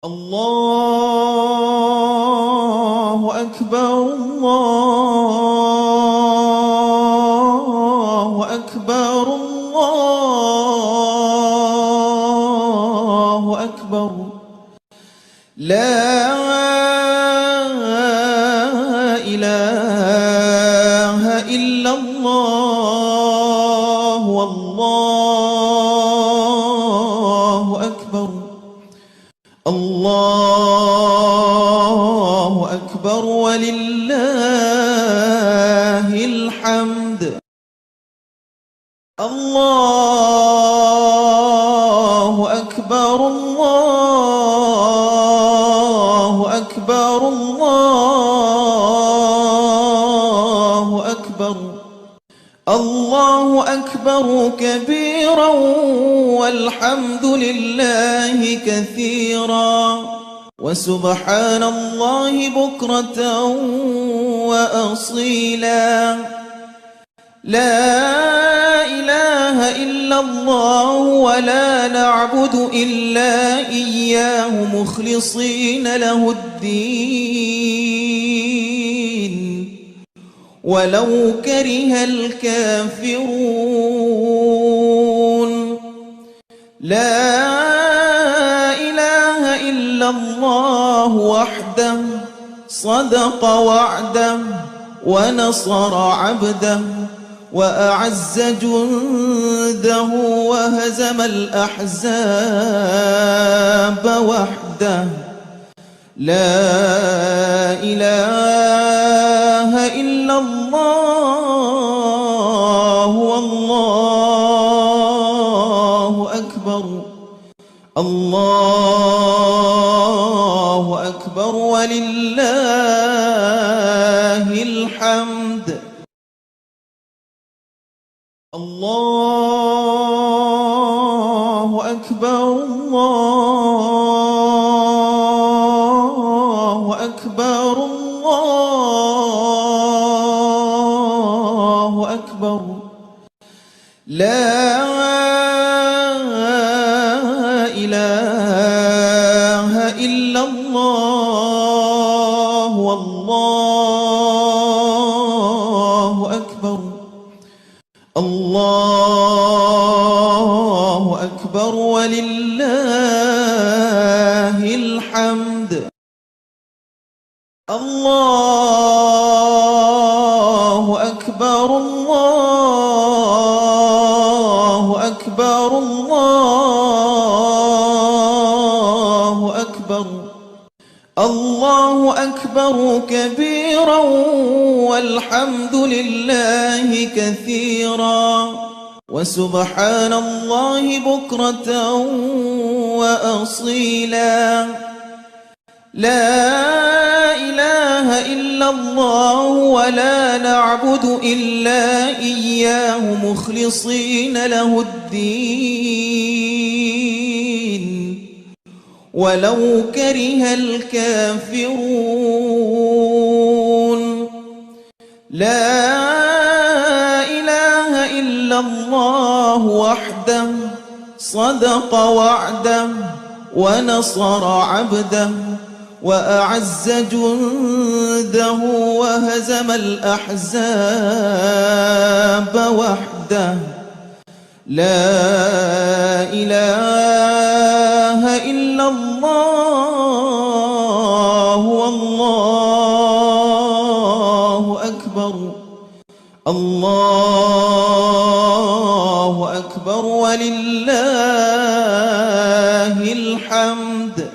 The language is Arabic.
الله أكبر الله أكبر الله أكبر لا إله إلا الله والله أكبر الله أكبر ولله الحمد الله أكبر الله أكبر الله أكبر الله أكبر كبيرا والحمد لله كثيرا وسبحان الله بكرة وأصيلا لا إله إلا الله ولا نعبد إلا إياه مخلصين له الدين ولو كره الكافرون لا إله إلا الله وحده صدق وعده ونصر عبده وأعز جنده وهزم الأحزاب وحده لا إله إلا الله والله أكبر الله أكبر ولله الحمد الله أكبر الله أكبر الله أكبر لا إله إلا الله والله أكبر الله أكبر ولله الحمد الله أكبر الله أكبر الله أكبر الله أكبر كبيرا والحمد لله كثيرا وسبحان الله بكرة وأصيلا لا إله إلا الله ولا نعبد إلا إياه مخلصين له الدين ولو كره الكافرون لا إله إلا الله وحده صدق وعده ونصر عبده وأعز جنده وهزم الأحزاب وحده لا إله إلا الله والله أكبر الله أكبر ولله الحمد